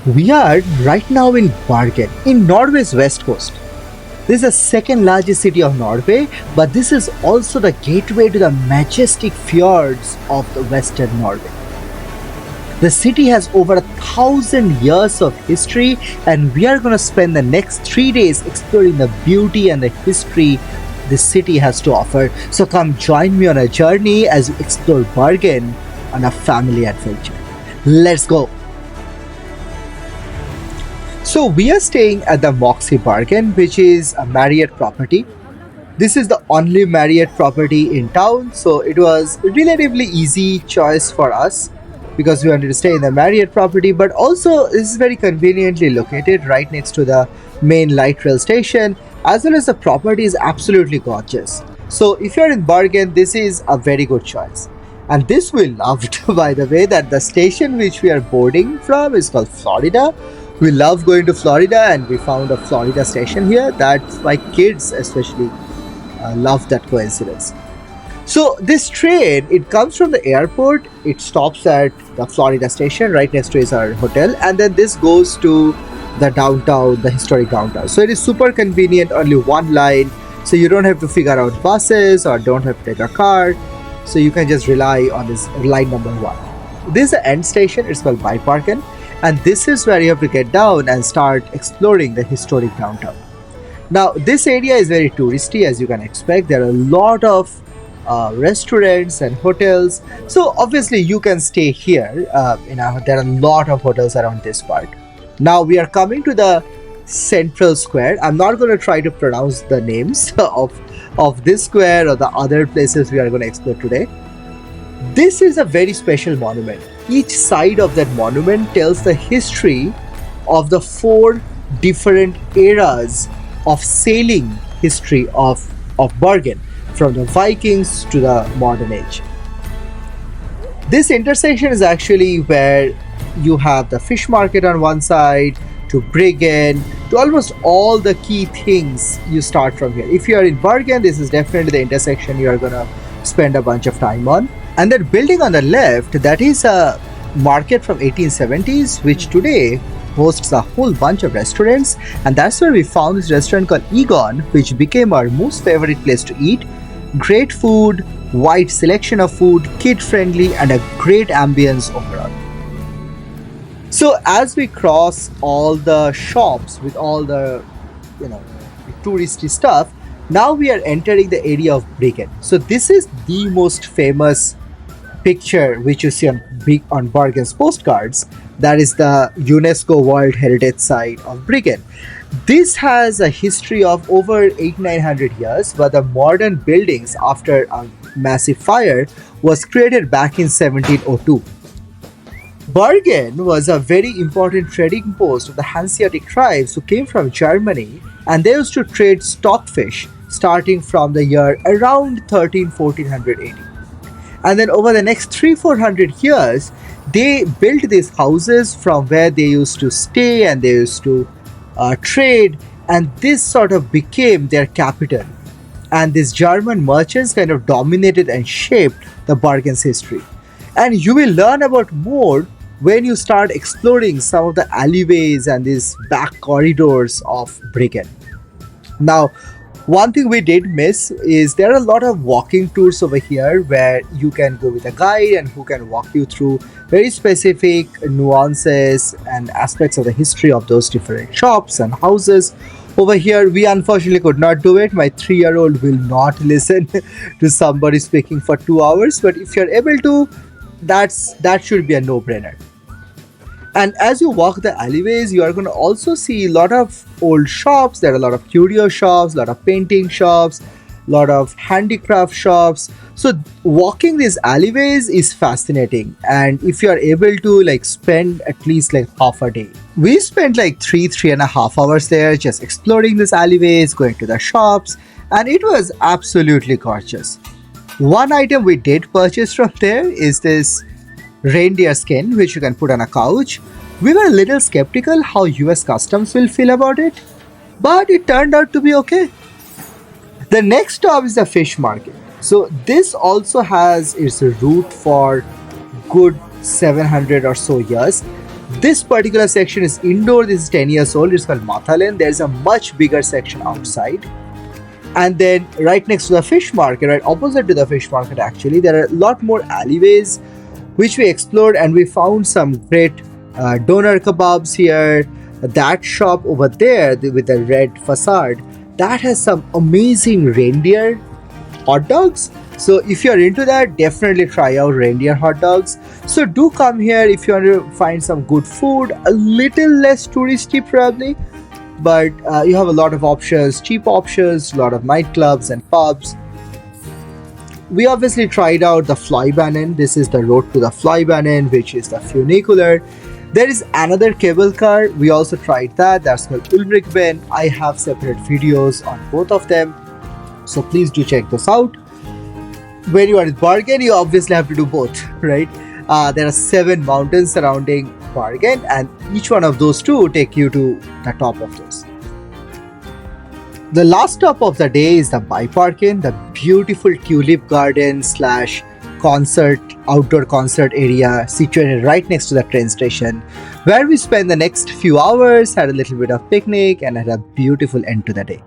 We are right now in Bergen, in Norway's west coast. This is the second largest city of Norway, but this is also the gateway to the majestic fjords of the western Norway. The city has over 1,000 years of history, and we are going to spend the next 3 days exploring the beauty and the history this city has to offer. So come join me on a journey as we explore Bergen on a family adventure. Let's go! So we are staying at the Moxie Bergen, which is a Marriott property. This is the only Marriott property in town, so it was a relatively easy choice for us because we wanted to stay in the Marriott property, but also this is very conveniently located right next to the main light rail station, as well as the property is absolutely gorgeous. So if you're in Bergen, this is a very good choice. And this we loved, by the way, that the station which we are boarding from is called Florida. We love going to Florida, and we found a Florida station here. That's my kids especially love that coincidence. So this train, it comes from the airport. It stops at the Florida station. Right next to is our hotel, and then this goes to the downtown, the historic downtown. So it is super convenient. Only one line, so you don't have to figure out buses or don't have to take a car. So you can just rely on this line number one. This is the end station. It's called Bergen. And this is where you have to get down and start exploring the historic downtown. Now, this area is very touristy, as you can expect. There are a lot of restaurants and hotels. So obviously you can stay here. There are a lot of hotels around this part. Now we are coming to the central square. I'm not going to try to pronounce the names of this square or the other places we are going to explore today. This is a very special monument. Each side of that monument tells the history of the four different eras of sailing history of Bergen, from the Vikings to the modern age. This intersection is actually where you have the fish market on one side, to Bryggen, to almost all the key things you start from here. If you are in Bergen, this is definitely the intersection you are going to spend a bunch of time on. And that building on the left, that is a market from 1870s, which today hosts a whole bunch of restaurants. And that's where we found this restaurant called Egon, which became our most favorite place to eat. Great food, wide selection of food, kid-friendly, and a great ambience overall. So as we cross all the shops with all the, touristy stuff, now we are entering the area of Bryggen. So this is the most famous picture which you see on Bergen's postcards. That is the UNESCO World Heritage Site of Bryggen. This has a history of over 800-900 years, but the modern buildings after a massive fire was created back in 1702. Bergen was a very important trading post of the Hanseatic tribes who came from Germany, and they used to trade stockfish starting from the year around 1400 AD. And then over the next 300-400 years, they built these houses from where they used to stay and they used to trade, and this sort of became their capital. And these German merchants kind of dominated and shaped the Bergen's history. And you will learn about more when you start exploring some of the alleyways and these back corridors of Bryggen. Now, one thing we did miss is there are a lot of walking tours over here where you can go with a guide and who can walk you through very specific nuances and aspects of the history of those different shops and houses. Over here, we unfortunately could not do it. My 3-year-old will not listen to somebody speaking for 2 hours, but if you're able to, that should be a no-brainer. And as you walk the alleyways, you are going to also see a lot of old shops. There are a lot of curio shops, a lot of painting shops, a lot of handicraft shops. So walking these alleyways is fascinating. And if you are able to spend at least half a day. We spent 3.5 hours there just exploring these alleyways, going to the shops, and it was absolutely gorgeous. One item we did purchase from there is this reindeer skin, which you can put on a couch. We were a little skeptical how US Customs will feel about it, but it turned out to be okay. The next stop is the fish market. So this also has its root for good 700 or so years. This particular section is indoor. This is 10 years old. It's called Mathalen. There's a much bigger section outside. And then right next to the fish market, right opposite to the fish market actually, there are a lot more alleyways which we explored, and we found some great doner kebabs here. That shop over there with the red facade, that has some amazing reindeer hot dogs. So if you're into that, definitely try out reindeer hot dogs. So do come here if you want to find some good food, a little less touristy probably, but you have a lot of options, cheap options, a lot of nightclubs and pubs. We obviously tried out the Flybanen. This is the road to the Flybanen, which is the funicular. There is another cable car. We also tried that. That's called Bryggen. I have separate videos on both of them, so please do check those out. When you are in Bergen, you obviously have to do both, right? There are 7 mountains surrounding Bergen, and each one of those two take you to the top of those. The last stop of the day is the Byparken, the beautiful tulip garden slash outdoor concert area situated right next to the train station, where we spent the next few hours, had a little bit of picnic, and had a beautiful end to the day.